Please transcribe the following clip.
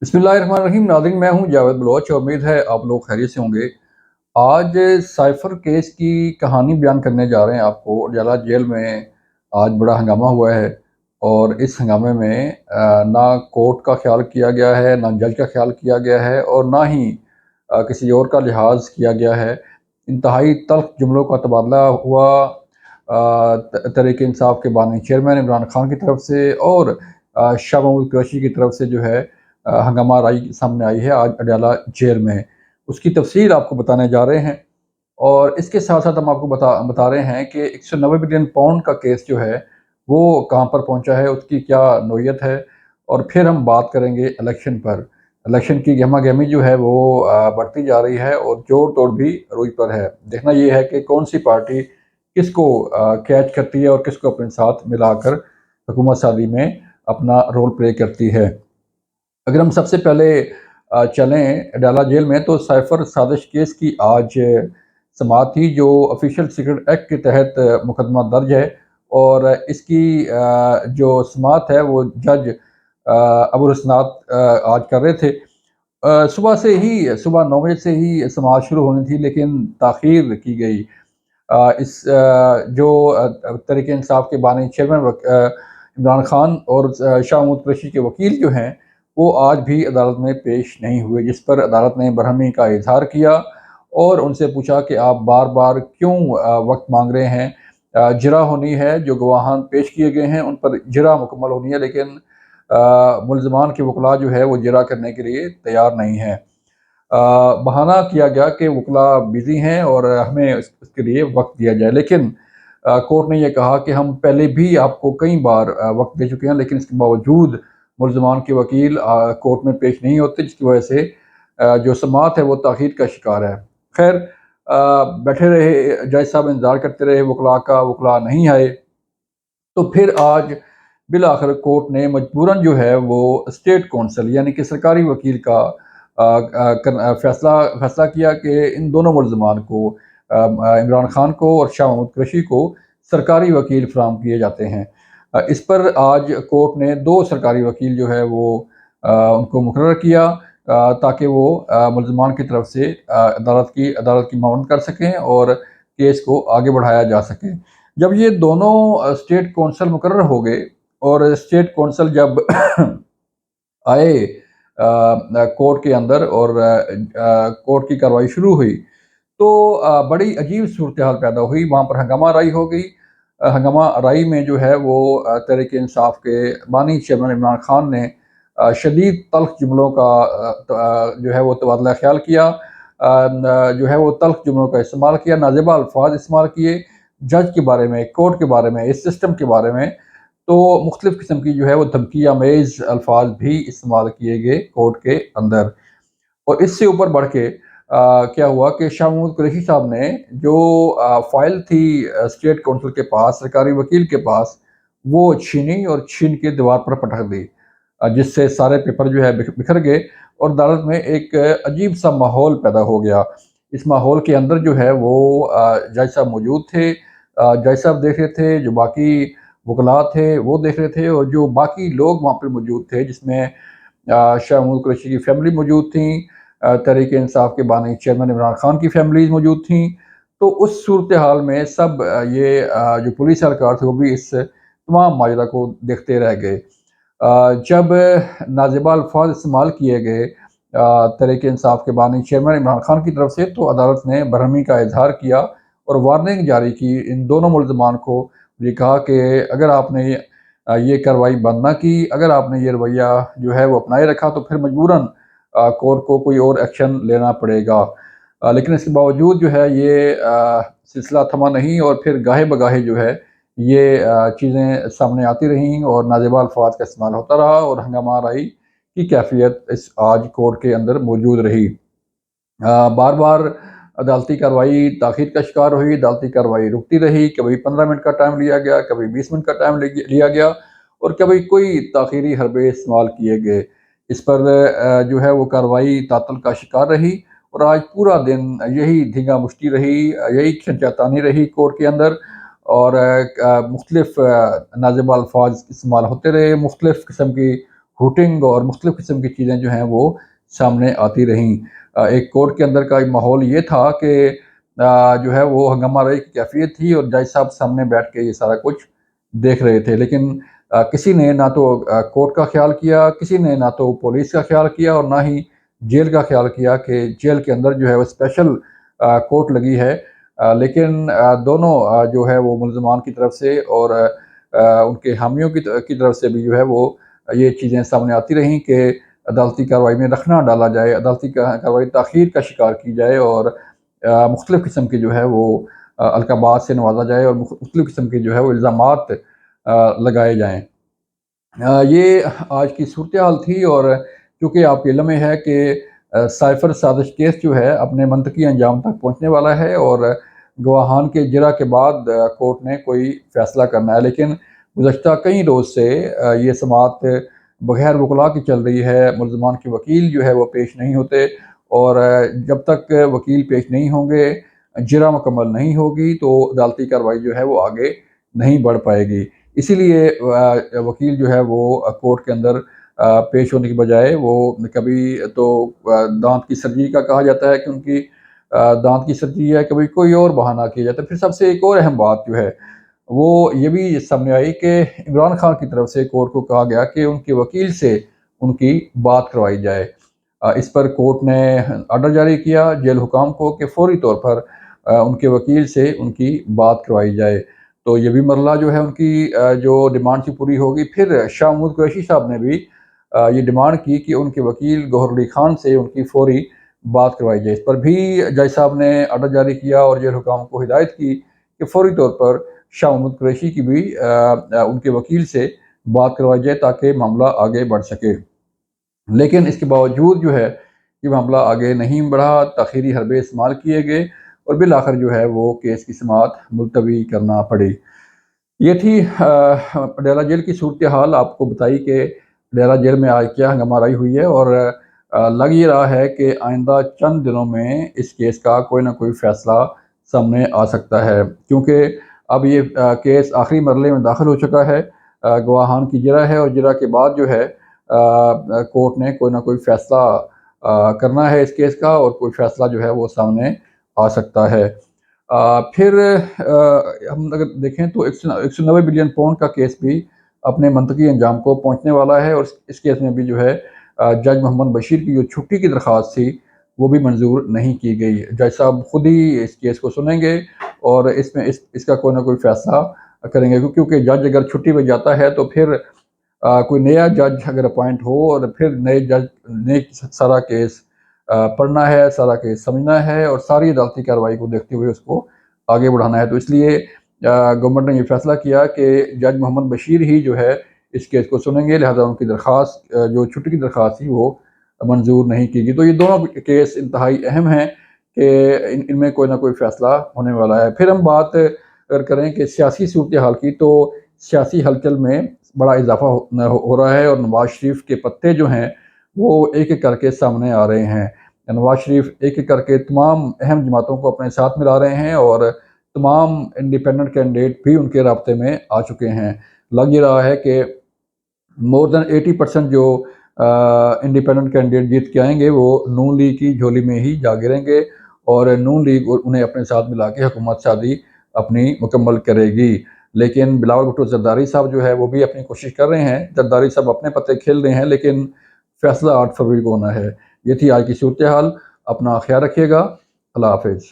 बिस्मिल्लाहिर्रहमानिर्रहीम। नाज़रीन, मैं हूं जावेद बलोच और उम्मीद है आप लोग खैरियत से होंगे। आज साइफर केस की कहानी बयान करने जा रहे हैं आपको। अडयाला जेल में आज बड़ा हंगामा हुआ है और इस हंगामे में ना कोर्ट का ख्याल किया गया है, ना जज का ख्याल किया गया है और ना ही किसी और का लिहाज किया गया है। इंतहाई तल्ख जुमलों का तबादला हुआ तहरीक इंसाफ के बानी चेयरमैन इमरान खान की तरफ से और शाह महमूद कुरैशी की तरफ से जो है हंगामा राई सामने आई है आज अडयाला जेल में। उसकी तफसील आपको बताने जा रहे हैं और इसके साथ साथ हम आपको बता रहे हैं कि 190 बिलियन पाउंड का केस जो है वो कहाँ पर पहुंचा है, उसकी क्या नोयत है। और फिर हम बात करेंगे इलेक्शन पर। इलेक्शन की गहमा गहमी जो है वो बढ़ती जा रही है और जोड़ तोड़ भी रुई पर है। देखना ये है कि कौन सी पार्टी किसको कैच करती है और किसको अपने साथ मिलाकर हुकूमत साजी में अपना रोल प्ले करती है। अगर हम सबसे पहले चलें अडयाला जेल में, तो साइफर साजिश केस की आज समाअत थी जो ऑफिशियल सीक्रेट एक्ट के तहत मुकदमा दर्ज है। और इसकी जो समाअत है वो जज अबुल हसनात आज कर रहे थे। सुबह 9 बजे से ही समाअत शुरू होनी थी, लेकिन ताख़ीर की गई। जो तहरीक इंसाफ के बानी चेयरमैन इमरान खान और शाह महमूद कुरैशी के वकील जो हैं वो आज भी अदालत में पेश नहीं हुए, जिस पर अदालत ने बरहमी का इजहार किया और उनसे पूछा कि आप बार बार क्यों वक्त मांग रहे हैं। जरा होनी है, जो गवाहान पेश किए गए हैं उन पर जरा मुकम्मल होनी है, लेकिन मुलजमान के वकला जो है वो जरा करने के लिए तैयार नहीं है। बहाना किया गया कि वकला बिजी हैं और हमें उसके लिए वक्त दिया जाए, लेकिन कोर्ट ने यह कहा कि हम पहले भी आपको कई बार वक्त दे चुके हैं, लेकिन इसके बावजूद मुलजमान के वकील कोर्ट में पेश नहीं होते, जिसकी वजह से जो समाअत है वो ताख़ीर का शिकार है। खैर, बैठे रहे जज साहब, इंतज़ार करते रहे वकला का, वकला नहीं आए। तो फिर आज बिल आखिर कोर्ट ने मजबूरन जो है वो स्टेट कौंसल यानी कि सरकारी वकील का फैसला किया कि इन दोनों मुलजमान को, इमरान खान को और शाह महमूद कुरैशी को, सरकारी वकील फराहम किए जाते हैं। इस पर आज कोर्ट ने 2 सरकारी वकील जो है वो उनको मुकर्रर किया ताकि वो मुलजमान की तरफ से अदालत की मामून कर सकें और केस को आगे बढ़ाया जा सके। जब ये दोनों स्टेट कौंसल मुकर्रर हो गए और स्टेट कौंसल जब आए कोर्ट के अंदर और कोर्ट की कार्रवाई शुरू हुई, तो बड़ी अजीब सूरत हाल पैदा हुई। वहाँ पर हंगामा राई हो गई। हंगामा राई में जो है वो तहरीक इंसाफ के बानी चेयरमैन इमरान खान ने शदीद तल्ख जुमलों का जो है वो तबादला ख्याल किया। जो है वो तल्ख जुमलों का इस्तेमाल किया, नाज़ेबा अल्फाज इस्तेमाल किए जज के बारे में, कोर्ट के बारे में, इस सिस्टम के बारे में। तो मुख्तलिफ़ किस्म की जो है वो धमकी आमेज़ अल्फाज भी इस्तेमाल किए गए कोर्ट के अंदर। और इससे ऊपर बढ़ के क्या हुआ कि शाह महमूद कुरैशी साहब ने जो फाइल थी स्टेट कौंसल के पास, सरकारी वकील के पास, वो छीनी और छीन के दीवार पर पटक दी, जिससे सारे पेपर जो है बिखर गए और अदालत में एक अजीब सा माहौल पैदा हो गया। इस माहौल के अंदर जो है वो जज साहब मौजूद थे। जज साहब देख रहे थे, जो बाकी वकला थे वो देख रहे थे और जो बाकी लोग वहाँ पर मौजूद थे, जिसमें शाह महमूद कुरैशी की फैमिली मौजूद थी, तहरीक इंसाफ के बानी चेयरमैन इमरान खान की फैमिलीज मौजूद थी। तो उस सूरत हाल में सब ये जो पुलिस एहलकार थे वो भी इस तमाम माजरा को देखते रह गए। जब नाज़ेबा अल्फाज इस्तेमाल किए गए तहरीक इंसाफ के बानी चेयरमैन इमरान खान की तरफ से, तो अदालत ने बरहमी का इजहार किया और वार्निंग जारी की इन दोनों मुलजमान को। ये कहा कि अगर आपने ये कार्रवाई बंद ना की, अगर आपने ये रवैया जो है वो अपनाए रखा, तो फिर मजबूरन कोर्ट को कोई और एक्शन लेना पड़ेगा। लेकिन इसके बावजूद जो है ये सिलसिला थमा नहीं और फिर गाहे बगाहे जो है ये चीज़ें सामने आती रहीं और नाज़ेबा अल्फाज का इस्तेमाल होता रहा और हंगामा राई की कैफियत इस आज कोर्ट के अंदर मौजूद रही। बार बार अदालती कार्रवाई ताख़ीर का शिकार हुई, अदालती कार्रवाई रुकती रही। कभी 15 मिनट का टाइम लिया गया, कभी 20 मिनट का टाइम लिया गया और कभी कोई ताख़ीरी हरबे इस्तेमाल किए गए। इस पर जो है वो कार्रवाई तातल का शिकार रही और आज पूरा दिन यही धींगा मुश्ती रही, यही खिंचातानी रही कोर्ट के अंदर और मुख्तलिफ नाज़ेबा अल्फाज इस्तेमाल होते रहे, मुख्तलिफ किस्म की ہوٹنگ اور مختلف قسم کی چیزیں جو ہیں وہ سامنے آتی رہیں۔ ایک کورٹ کے اندر کا ایک ماحول یہ تھا کہ جو ہے وہ ہنگامہ آرائی کی کیفیت تھی اور جج صاحب سامنے بیٹھ کے یہ سارا کچھ دیکھ رہے تھے، لیکن کسی نے نہ تو کورٹ کا خیال کیا، کسی نے نہ تو پولیس کا خیال کیا اور نہ ہی جیل کا خیال کیا کہ جیل کے اندر جو ہے وہ اسپیشل کورٹ لگی ہے۔ لیکن دونوں جو ہے وہ ملزمان کی طرف سے اور ان کے حامیوں کی طرف سے بھی جو ہے وہ یہ چیزیں سامنے آتی رہیں کہ عدالتی کارروائی میں رخنہ ڈالا جائے، عدالتی کارروائی تاخیر کا شکار کی جائے اور مختلف قسم کے جو ہے وہ القابات سے نوازا جائے اور مختلف قسم کے جو ہے وہ الزامات لگائے جائیں۔ یہ آج کی صورتحال تھی اور چونکہ آپ کے علم میں ہے کہ سائفر سازش کیس جو ہے اپنے منطقی انجام تک پہنچنے والا ہے اور گواہان کے جرح کے بعد کورٹ نے کوئی فیصلہ کرنا ہے، لیکن گزشتہ کئی روز سے یہ سماعت بغیر وکلاء کی چل رہی ہے۔ ملزمان کے وکیل جو ہے وہ پیش نہیں ہوتے اور جب تک وکیل پیش نہیں ہوں گے، جرح مکمل نہیں ہوگی تو عدالتی کارروائی جو ہے وہ آگے نہیں بڑھ پائے گی۔ اسی لیے وکیل جو ہے وہ کورٹ کے اندر پیش ہونے کی بجائے وہ کبھی تو دانت کی سرجری کا کہا جاتا ہے کہ ان کی دانت کی سرجری ہے، کبھی کوئی اور بہانہ کیا جاتا ہے۔ پھر سب سے ایک اور اہم بات جو ہے وہ یہ بھی سامنے آئی کہ عمران خان کی طرف سے کورٹ کو کہا گیا کہ ان کے وکیل سے ان کی بات کروائی جائے۔ اس پر کورٹ نے آرڈر جاری کیا جیل حکام کو کہ فوری طور پر ان کے وکیل سے ان کی بات کروائی جائے۔ تو یہ بھی مرحلہ جو ہے ان کی جو ڈیمانڈ تھی پوری ہوگی۔ پھر شاہ محمود قریشی صاحب نے بھی یہ ڈیمانڈ کی کہ ان کے وکیل گوہر علی خان سے ان کی فوری بات کروائی جائے۔ اس پر بھی جج صاحب نے آرڈر جاری کیا اور جیل حکام کو ہدایت کی کہ فوری طور پر شاہ محمود قریشی کی بھی ان کے وکیل سے بات کروائی جائے تاکہ معاملہ آگے بڑھ سکے۔ لیکن اس کے باوجود جو ہے یہ معاملہ آگے نہیں بڑھا، تاخیری حربے استعمال کیے گئے اور بالآخر جو ہے وہ کیس کی سماعت ملتوی کرنا پڑی۔ یہ تھی پٹیالہ جیل کی صورتحال، آپ کو بتائی کہ پٹیالہ جیل میں آج کیا ہنگامہ آرائی ہوئی ہے اور لگ یہ رہا ہے کہ آئندہ چند دنوں میں اس کیس کا کوئی نہ کوئی فیصلہ سامنے آ سکتا ہے، کیونکہ اب یہ کیس آخری مرحلے میں داخل ہو چکا ہے۔ گواہان کی جرح ہے اور جرح کے بعد جو ہے کورٹ نے کوئی نہ کوئی فیصلہ کرنا ہے اس کیس کا اور کوئی فیصلہ جو ہے وہ سامنے آ سکتا ہے۔ پھر ہم اگر دیکھیں تو 190 بلین پاؤنڈ کا کیس بھی اپنے منطقی انجام کو پہنچنے والا ہے اور اس کیس میں بھی جو ہے جج محمد بشیر کی جو چھٹی کی درخواست تھی وہ بھی منظور نہیں کی گئی۔ جج صاحب خود ہی اس کیس کو سنیں گے اور اس کا کوئی نہ کوئی فیصلہ کریں گے، کیونکہ جج اگر چھٹی پہ جاتا ہے تو پھر کوئی نیا جج اگر اپوائنٹ ہو اور پھر نئے جج نے سارا کیس پڑھنا ہے، سارا کیس سمجھنا ہے اور ساری عدالتی کارروائی کو دیکھتے ہوئے اس کو آگے بڑھانا ہے، تو اس لیے گورنمنٹ نے یہ فیصلہ کیا کہ جج محمد بشیر ہی جو ہے اس کیس کو سنیں گے، لہذا ان کی درخواست جو چھٹی کی درخواست تھی وہ منظور نہیں کی گئی۔ تو یہ دونوں کیس انتہائی اہم ہیں کہ ان میں کوئی نہ کوئی فیصلہ ہونے والا ہے۔ پھر ہم بات اگر کریں کہ سیاسی صورتحال کی، تو سیاسی ہلچل میں بڑا اضافہ ہو رہا ہے اور نواز شریف کے پتے جو ہیں وہ ایک ایک کر کے سامنے آ رہے ہیں۔ نواز شریف ایک ایک کر کے تمام اہم جماعتوں کو اپنے ساتھ ملا رہے ہیں اور تمام انڈیپینڈنٹ کینڈیڈیٹ بھی ان کے رابطے میں آ چکے ہیں۔ لگ یہ رہا ہے کہ مور دین 80% جو انڈیپینڈنٹ کینڈیڈیٹ جیت کے آئیں گے وہ نون لیگ کی جھولی میں ہی جا گریں گے اور نون لیگ انہیں اپنے ساتھ ملا کے حکومت سازی اپنی مکمل کرے گی۔ لیکن بلاول بھٹو زرداری صاحب جو ہے وہ بھی اپنی کوشش کر رہے ہیں، زرداری صاحب اپنے پتے کھیل رہے ہیں، لیکن فیصلہ 8 فروری کو ہونا ہے۔ یہ تھی آج کی صورتحال، اپنا خیال رکھیے گا، اللہ حافظ۔